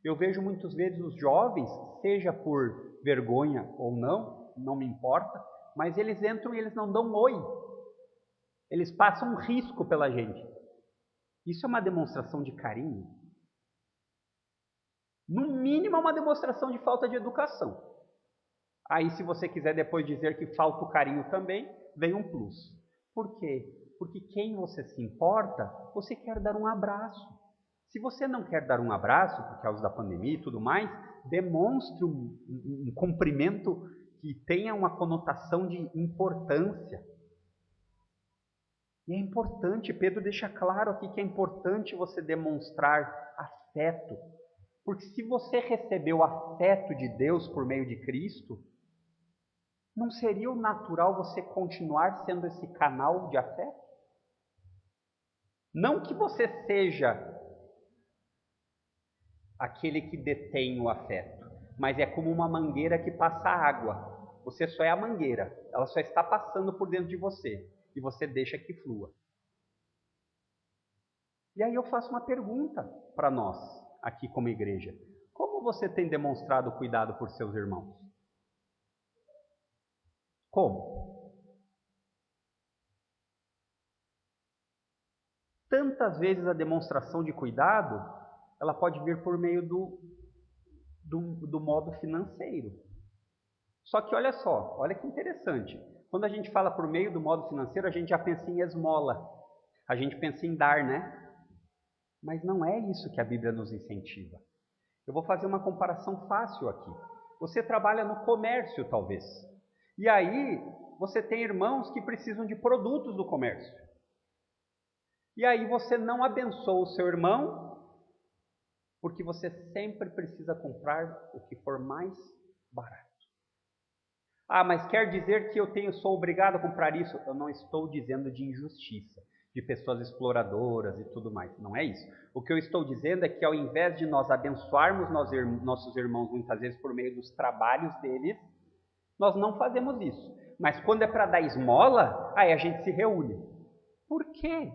Eu vejo muitas vezes os jovens, seja por vergonha ou não me importa, mas eles entram e eles não dão um oi. Eles passam um risco pela gente. Isso é uma demonstração de carinho? No mínimo é uma demonstração de falta de educação. Aí, se você quiser depois dizer que falta o carinho também, vem um plus. Por quê? Porque quem você se importa, você quer dar um abraço. Se você não quer dar um abraço, por causa da pandemia e tudo mais, demonstre um cumprimento que tenha uma conotação de importância. E é importante, Pedro deixa claro aqui que é importante você demonstrar afeto. Porque se você recebeu o afeto de Deus por meio de Cristo, não seria o natural você continuar sendo esse canal de afeto? Não que você seja aquele que detém o afeto, mas é como uma mangueira que passa água. Você só é a mangueira, ela só está passando por dentro de você e você deixa que flua. E aí eu faço uma pergunta para nós, aqui como igreja. Como você tem demonstrado cuidado por seus irmãos? Como? Tantas vezes a demonstração de cuidado, ela pode vir por meio do modo financeiro. Só que olha só, olha que interessante. Quando a gente fala por meio do modo financeiro, a gente já pensa em esmola. A gente pensa em dar, né? Mas não é isso que a Bíblia nos incentiva. Eu vou fazer uma comparação fácil aqui. Você trabalha no comércio, talvez. E aí, você tem irmãos que precisam de produtos do comércio. E aí você não abençoa o seu irmão, porque você sempre precisa comprar o que for mais barato. Ah, mas quer dizer que sou obrigado a comprar isso? Eu não estou dizendo de injustiça, de pessoas exploradoras e tudo mais. Não é isso. O que eu estou dizendo é que ao invés de nós abençoarmos nossos irmãos muitas vezes por meio dos trabalhos deles, nós não fazemos isso. Mas quando é para dar esmola, aí a gente se reúne. Por quê?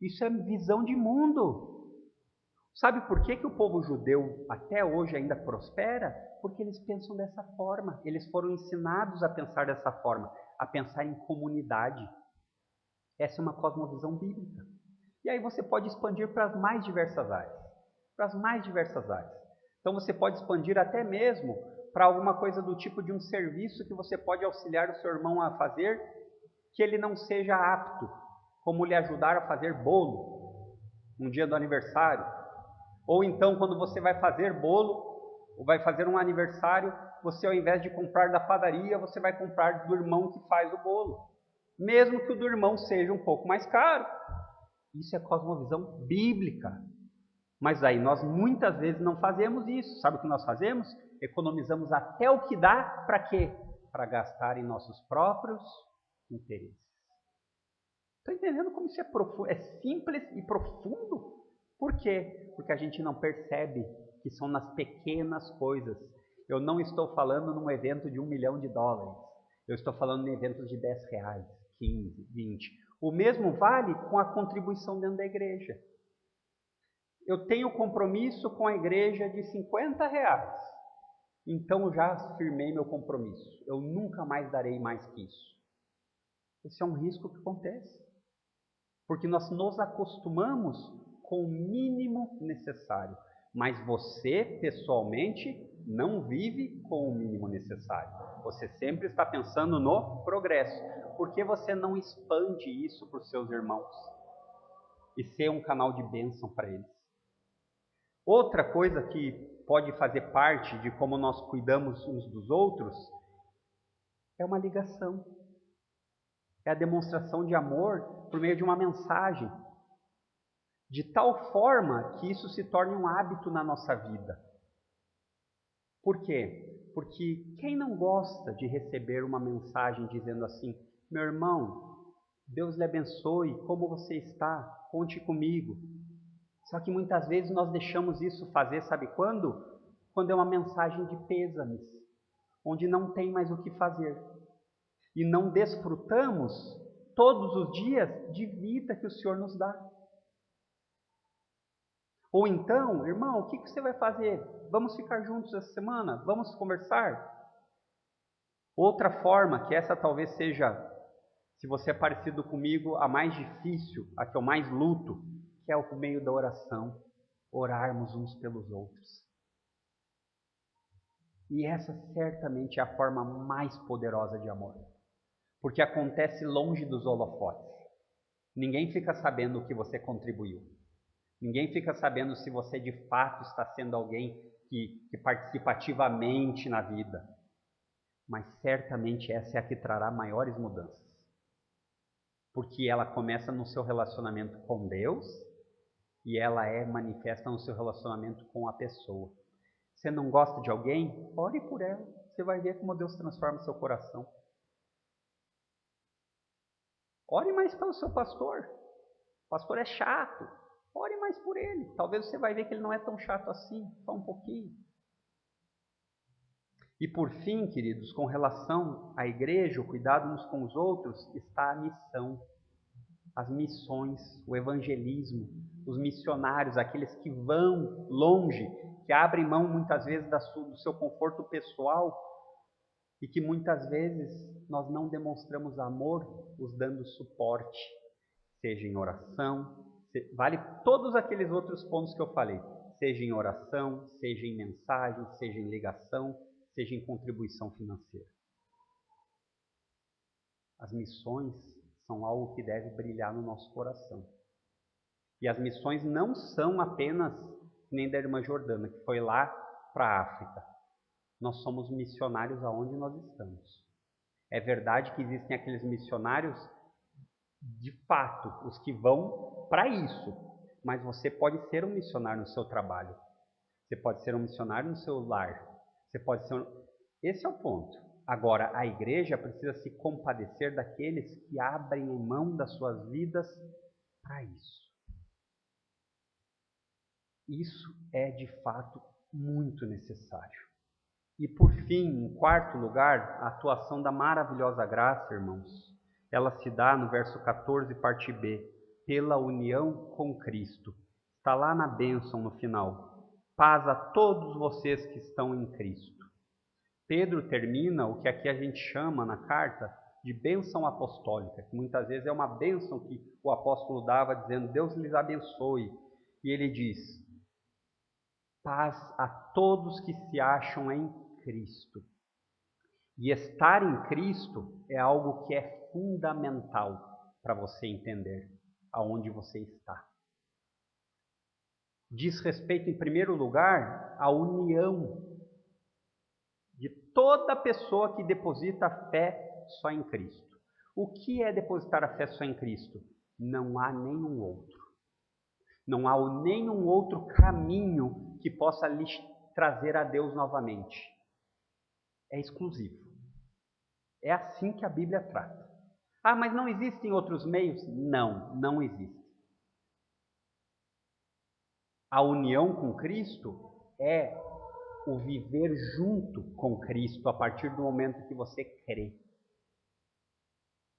Isso é visão de mundo. Sabe por que o povo judeu até hoje ainda prospera? Porque eles pensam dessa forma. Eles foram ensinados a pensar dessa forma, a pensar em comunidade. Essa é uma cosmovisão bíblica. E aí você pode expandir para as mais diversas áreas. Para as mais diversas áreas. Então você pode expandir até mesmo para alguma coisa do tipo de um serviço que você pode auxiliar o seu irmão a fazer, que ele não seja apto, como lhe ajudar a fazer bolo no dia do aniversário. Ou então, quando você vai fazer bolo, ou vai fazer um aniversário, você ao invés de comprar da padaria, você vai comprar do irmão que faz o bolo. Mesmo que o do irmão seja um pouco mais caro. Isso é cosmovisão bíblica. Mas aí nós muitas vezes não fazemos isso. Sabe o que nós fazemos? Economizamos até o que dá para quê? Para gastar em nossos próprios interesses. Estão entendendo como isso é profundo? É simples e profundo? Por quê? Porque a gente não percebe que são nas pequenas coisas. Eu não estou falando num evento de $1 milhão. Eu estou falando em eventos de R$10, 15, 20. O mesmo vale com a contribuição dentro da igreja. Eu tenho compromisso com a igreja de R$50. Então eu já firmei meu compromisso. Eu nunca mais darei mais que isso. Esse é um risco que acontece. Porque nós nos acostumamos com o mínimo necessário. Mas você, pessoalmente, não vive com o mínimo necessário. Você sempre está pensando no progresso. Por que você não expande isso para os seus irmãos? E ser um canal de bênção para eles? Outra coisa que pode fazer parte de como nós cuidamos uns dos outros é uma ligação. É a demonstração de amor por meio de uma mensagem. De tal forma que isso se torne um hábito na nossa vida. Por quê? Porque quem não gosta de receber uma mensagem dizendo assim: meu irmão, Deus lhe abençoe, como você está? Conte comigo. Só que muitas vezes nós deixamos isso fazer, sabe quando? Quando é uma mensagem de pêsames, onde não tem mais o que fazer. E não desfrutamos todos os dias de vida que o Senhor nos dá. Ou então, irmão, o que você vai fazer? Vamos ficar juntos essa semana? Vamos conversar? Outra forma, que essa talvez seja, se você é parecido comigo, a mais difícil, a que eu mais luto, que é o meio da oração. Orarmos uns pelos outros. E essa certamente é a forma mais poderosa de amor. Porque acontece longe dos holofotes. Ninguém fica sabendo o que você contribuiu. Ninguém fica sabendo se você de fato está sendo alguém que participa ativamente na vida. Mas certamente essa é a que trará maiores mudanças. Porque ela começa no seu relacionamento com Deus e ela é manifesta no seu relacionamento com a pessoa. Você não gosta de alguém? Ore por ela. Você vai ver como Deus transforma seu coração. Ore mais pelo seu pastor. O pastor é chato. Ore mais por ele. Talvez você vai ver que ele não é tão chato assim. Só um pouquinho. E por fim, queridos, com relação à igreja, o cuidado uns com os outros, está a missão. As missões, o evangelismo, os missionários, aqueles que vão longe, que abrem mão muitas vezes do seu conforto pessoal e que muitas vezes nós não demonstramos amor os dando suporte, seja em oração, vale todos aqueles outros pontos que eu falei, seja em oração, seja em mensagem, seja em ligação, seja em contribuição financeira. As missões são algo que deve brilhar no nosso coração. E as missões não são apenas nem da irmã Jordana, que foi lá para a África. Nós somos missionários aonde nós estamos. É verdade que existem aqueles missionários, de fato, os que vão para isso. Mas você pode ser um missionário no seu trabalho. Você pode ser um missionário no seu lar. Você pode ser Esse é o ponto. Agora, a igreja precisa se compadecer daqueles que abrem mão das suas vidas para isso. Isso é, de fato, muito necessário. E, por fim, em quarto lugar, a atuação da maravilhosa graça, irmãos. Ela se dá no verso 14, parte B, pela união com Cristo. está lá na bênção no final. Paz a todos vocês que estão em Cristo. Pedro termina o que aqui a gente chama na carta de bênção apostólica, que muitas vezes é uma bênção que o apóstolo dava dizendo: Deus lhes abençoe. E ele diz: paz a todos que se acham em Cristo. E estar em Cristo é algo que é fundamental para você entender aonde você está. Diz respeito, em primeiro lugar, à união de toda pessoa que deposita a fé só em Cristo. O que é depositar a fé só em Cristo? Não há nenhum outro. Não há nenhum outro caminho que possa lhe trazer a Deus novamente. É exclusivo. É assim que a Bíblia trata. Ah, mas não existem outros meios? Não, não existe. A união com Cristo é o viver junto com Cristo a partir do momento que você crê.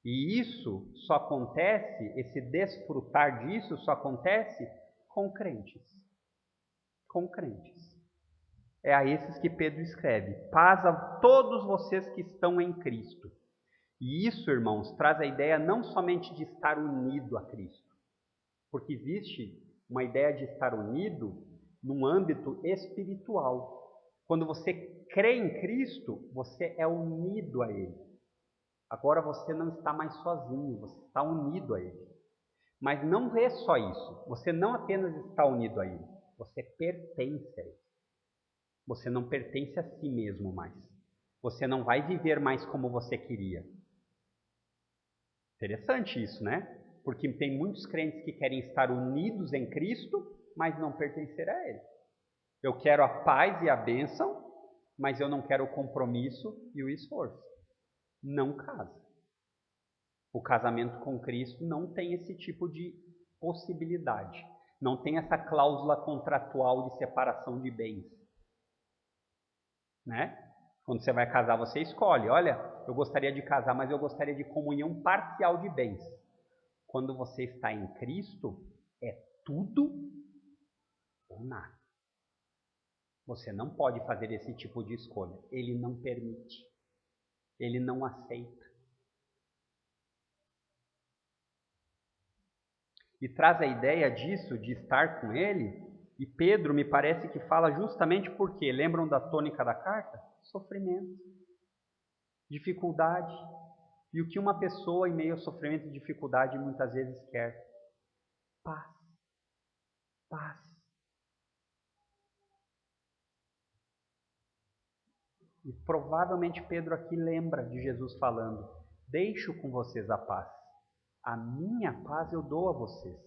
E isso só acontece, esse desfrutar disso só acontece com crentes. Com crentes. É a esses que Pedro escreve: paz a todos vocês que estão em Cristo. E isso, irmãos, traz a ideia não somente de estar unido a Cristo, porque existe uma ideia de estar unido num âmbito espiritual. Quando você crê em Cristo, você é unido a Ele. Agora você não está mais sozinho, você está unido a Ele. Mas não é só isso, você não apenas está unido a Ele, você pertence a Ele. Você não pertence a si mesmo mais. Você não vai viver mais como você queria. Interessante isso, né? Porque tem muitos crentes que querem estar unidos em Cristo, mas não pertencer a Ele. Eu quero a paz e a bênção, mas eu não quero o compromisso e o esforço. Não casa. O casamento com Cristo não tem esse tipo de possibilidade. Não tem essa cláusula contratual de separação de bens. Né? Quando você vai casar, você escolhe: olha, eu gostaria de casar, mas eu gostaria de comunhão parcial de bens. Quando você está em Cristo, é tudo ou nada. Você não pode fazer esse tipo de escolha. Ele não permite. Ele não aceita. E traz a ideia disso, de estar com Ele. E Pedro me parece que fala justamente porque, lembram da tônica da carta? Sofrimento, dificuldade. E o que uma pessoa em meio ao sofrimento e dificuldade muitas vezes quer? Paz. Paz. E provavelmente Pedro aqui lembra de Jesus falando: deixo com vocês a paz. A minha paz eu dou a vocês.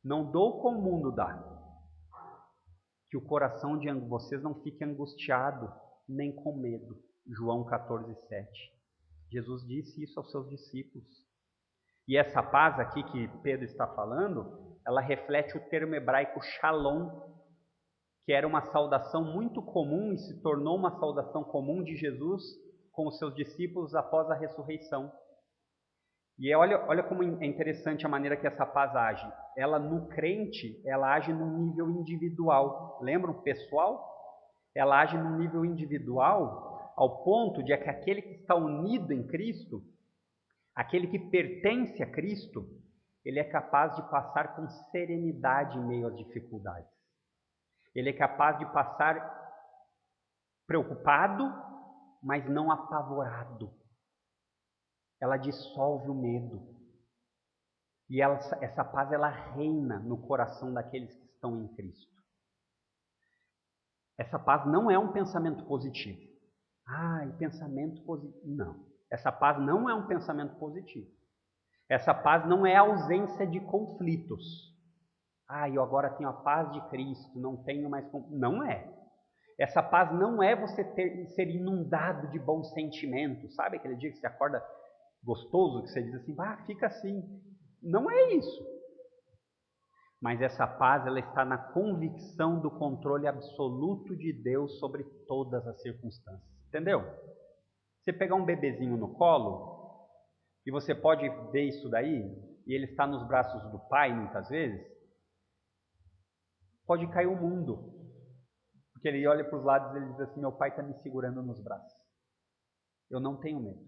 Não dou como o mundo dá. Que o coração de vocês não fique angustiado, nem com medo. João 14:7. Jesus disse isso aos seus discípulos. E essa paz aqui que Pedro está falando, ela reflete o termo hebraico shalom, que era uma saudação muito comum e se tornou uma saudação comum de Jesus com os seus discípulos após a ressurreição. E olha como é interessante a maneira que essa paz age. Ela, no crente, ela age num nível individual. Lembram, pessoal? Ela age num nível individual ao ponto de que aquele que está unido em Cristo, aquele que pertence a Cristo, ele é capaz de passar com serenidade em meio às dificuldades. Ele é capaz de passar preocupado, mas não apavorado. Ela dissolve o medo. E essa paz, ela reina no coração daqueles que estão em Cristo. Essa paz não é um pensamento positivo. Pensamento positivo. Não. Essa paz não é um pensamento positivo. Essa paz não é a ausência de conflitos. Eu agora tenho a paz de Cristo, não tenho mais conflitos. Não é. Essa paz não é você ser inundado de bons sentimentos. Sabe aquele dia que você acorda gostoso, que você diz assim: fica assim. Não é isso. Mas essa paz, ela está na convicção do controle absoluto de Deus sobre todas as circunstâncias. Entendeu? Você pegar um bebezinho no colo, e você pode ver isso daí, e ele está nos braços do pai muitas vezes, Pode cair o mundo. Porque ele olha para os lados e ele diz assim, meu pai está me segurando nos braços. Eu não tenho medo.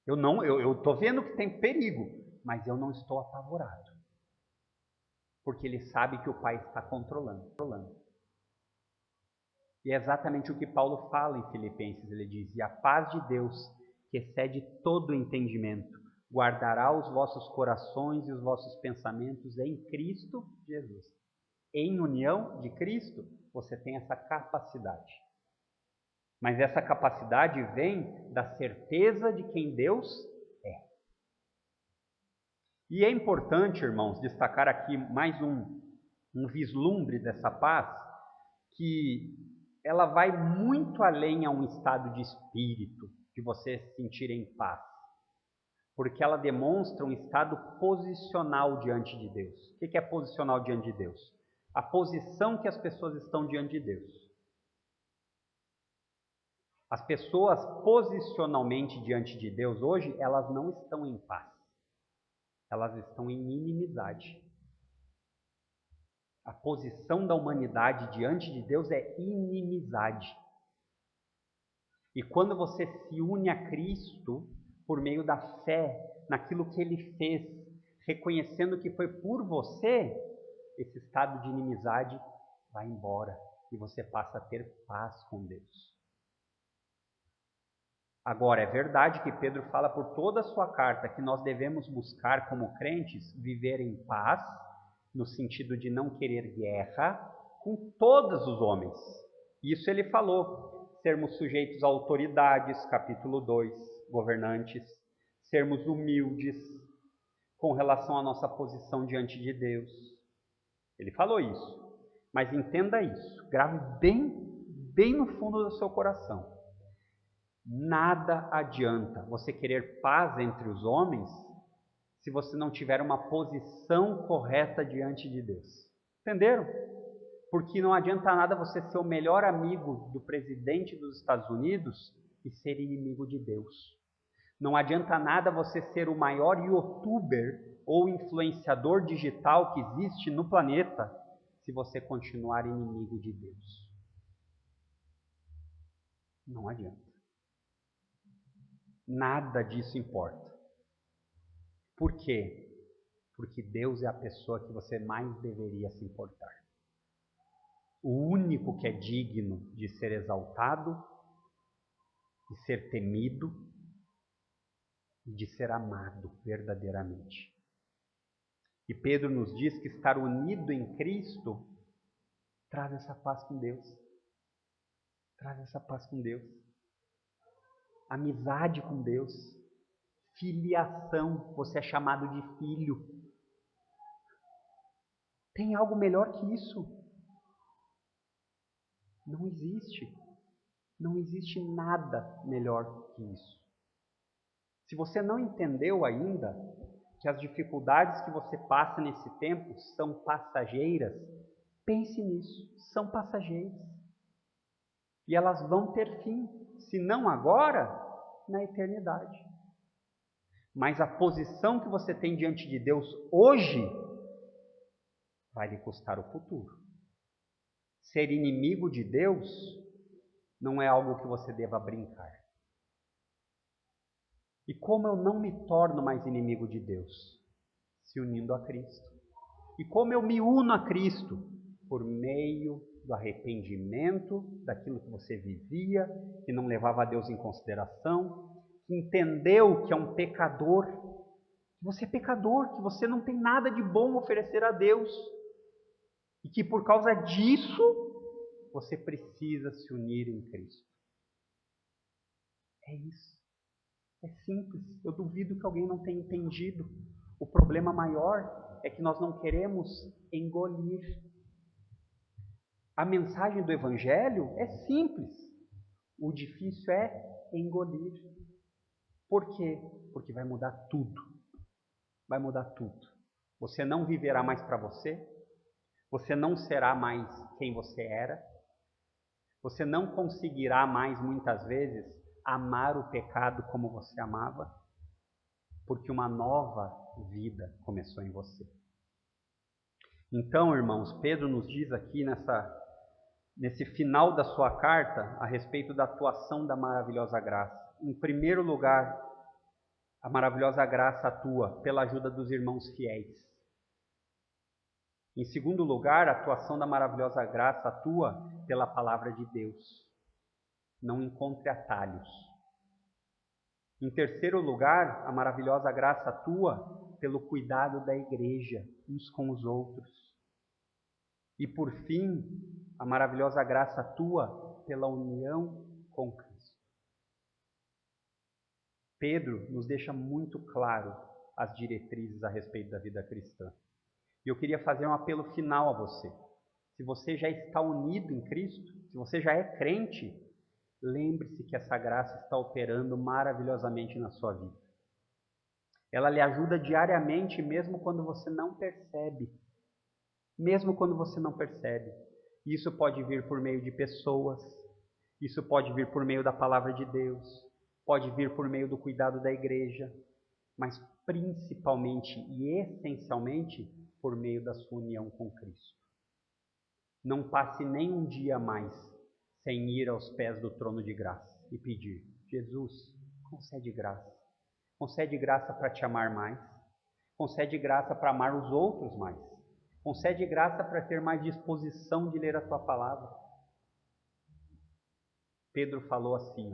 Eu estou vendo que tem perigo, mas eu não estou apavorado. Porque ele sabe que o pai está controlando. E é exatamente o que Paulo fala em Filipenses. Ele diz, e a paz de Deus, que excede todo o entendimento, guardará os vossos corações e os vossos pensamentos em Cristo Jesus. Em união de Cristo, você tem essa capacidade. Mas essa capacidade vem da certeza de quem Deus é. E é importante, irmãos, destacar aqui mais um vislumbre dessa paz, que ela vai muito além a um estado de espírito, de você se sentir em paz. Porque ela demonstra um estado posicional diante de Deus. O que é posicional diante de Deus? A posição que as pessoas estão diante de Deus. As pessoas posicionalmente diante de Deus hoje, elas não estão em paz. Elas estão em inimizade. A posição da humanidade diante de Deus é inimizade. E quando você se une a Cristo, por meio da fé, naquilo que Ele fez, reconhecendo que foi por você, esse estado de inimizade vai embora e você passa a ter paz com Deus. Agora, é verdade que Pedro fala por toda a sua carta que nós devemos buscar, como crentes, viver em paz, no sentido de não querer guerra, com todos os homens. Isso ele falou, sermos sujeitos a autoridades, capítulo 2, governantes, sermos humildes com relação à nossa posição diante de Deus. Ele falou isso, mas entenda isso, grave bem no fundo do seu coração. Nada adianta você querer paz entre os homens se você não tiver uma posição correta diante de Deus. Entenderam? Porque não adianta nada você ser o melhor amigo do presidente dos Estados Unidos e ser inimigo de Deus. Não adianta nada você ser o maior youtuber ou influenciador digital que existe no planeta se você continuar inimigo de Deus. Não adianta. Nada disso importa. Por quê? Porque Deus é a pessoa que você mais deveria se importar. O único que é digno de ser exaltado, de ser temido e de ser amado verdadeiramente. E Pedro nos diz que estar unido em Cristo traz essa paz com Deus. Traz essa paz com Deus. Amizade com Deus. Filiação, você é chamado de filho. Tem algo melhor que isso? Não existe. Não existe nada melhor que isso. Se você não entendeu ainda que as dificuldades que você passa nesse tempo são passageiras, pense nisso, são passageiras. E elas vão ter fim, se não agora, na eternidade. Mas a posição que você tem diante de Deus hoje vai lhe custar o futuro. Ser inimigo de Deus não é algo que você deva brincar. E como eu não me torno mais inimigo de Deus? Se unindo a Cristo. E como eu me uno a Cristo? Por meio do arrependimento daquilo que você vivia, que não levava a Deus em consideração, que entendeu que é um pecador, que você é pecador, que você não tem nada de bom a oferecer a Deus, e que por causa disso, você precisa se unir em Cristo. É isso. É simples. Eu duvido que alguém não tenha entendido. O problema maior é que nós não queremos engolir. A mensagem do Evangelho é simples. O difícil é engolir. Por quê? Porque vai mudar tudo. Vai mudar tudo. Você não viverá mais para você. Você não será mais quem você era. Você não conseguirá mais, muitas vezes, amar o pecado como você amava, porque uma nova vida começou em você. Então, irmãos, Pedro nos diz aqui nesse final da sua carta a respeito da atuação da maravilhosa graça. Em primeiro lugar, a maravilhosa graça atua pela ajuda dos irmãos fiéis. Em segundo lugar, a atuação da maravilhosa graça atua pela palavra de Deus. Não encontre atalhos. Em terceiro lugar, a maravilhosa graça atua pelo cuidado da igreja uns com os outros. E por fim, a maravilhosa graça atua pela união com Cristo. Pedro nos deixa muito claro as diretrizes a respeito da vida cristã. E eu queria fazer um apelo final a você. Se você já está unido em Cristo, se você já é crente, lembre-se que essa graça está operando maravilhosamente na sua vida. Ela lhe ajuda diariamente, mesmo quando você não percebe. Mesmo quando você não percebe. Isso pode vir por meio de pessoas, isso pode vir por meio da palavra de Deus, pode vir por meio do cuidado da igreja, mas principalmente e essencialmente por meio da sua união com Cristo. Não passe nem um dia mais sem ir aos pés do trono de graça e pedir: Jesus, concede graça. Concede graça para te amar mais. Concede graça para amar os outros mais. Concede graça para ter mais disposição de ler a tua palavra. Pedro falou assim,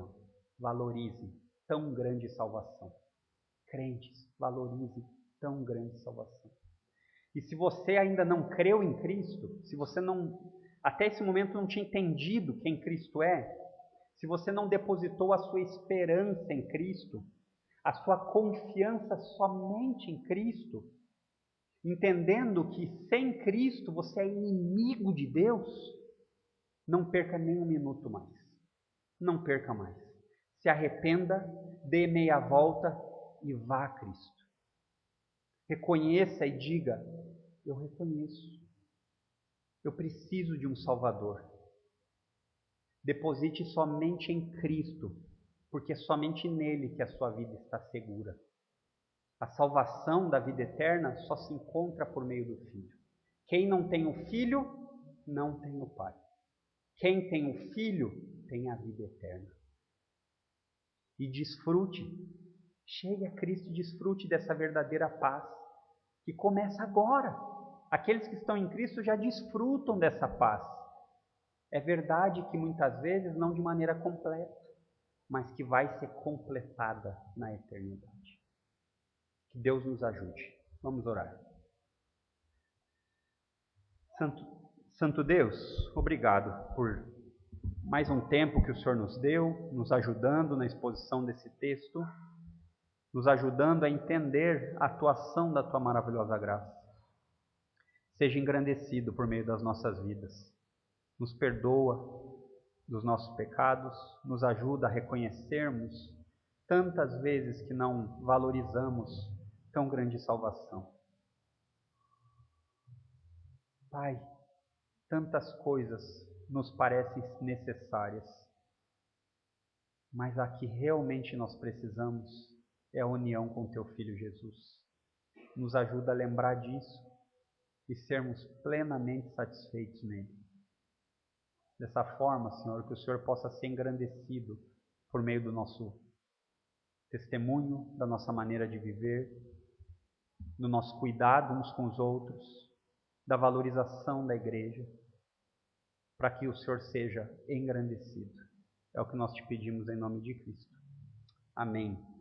valorize tão grande salvação. Crentes, valorize tão grande salvação. E se você ainda não creu em Cristo, se você até esse momento não tinha entendido quem Cristo é, se você não depositou a sua esperança em Cristo, a sua confiança somente em Cristo, entendendo que sem Cristo você é inimigo de Deus, não perca nem um minuto mais. Não perca mais. Se arrependa, dê meia volta e vá a Cristo. Reconheça e diga: eu reconheço. Eu preciso de um Salvador. Deposite somente em Cristo, porque é somente nele que a sua vida está segura. A salvação da vida eterna só se encontra por meio do Filho. Quem não tem o Filho, não tem o Pai. Quem tem o Filho, tem a vida eterna. E desfrute, chegue a Cristo e desfrute dessa verdadeira paz, que começa agora. Aqueles que estão em Cristo já desfrutam dessa paz. É verdade que muitas vezes não de maneira completa, mas que vai ser completada na eternidade. Que Deus nos ajude. Vamos orar. Santo Deus, obrigado por mais um tempo que o Senhor nos deu, nos ajudando na exposição desse texto, nos ajudando a entender a atuação da Tua maravilhosa graça. Seja engrandecido por meio das nossas vidas. Nos perdoa dos nossos pecados, nos ajuda a reconhecermos tantas vezes que não valorizamos tão grande salvação. Pai, tantas coisas nos parecem necessárias, mas a que realmente nós precisamos é a união com Teu Filho Jesus. Nos ajuda a lembrar disso e sermos plenamente satisfeitos nele. Dessa forma, Senhor, que o Senhor possa ser engrandecido por meio do nosso testemunho, da nossa maneira de viver, do nosso cuidado uns com os outros, da valorização da igreja, para que o Senhor seja engrandecido. É o que nós te pedimos em nome de Cristo. Amém.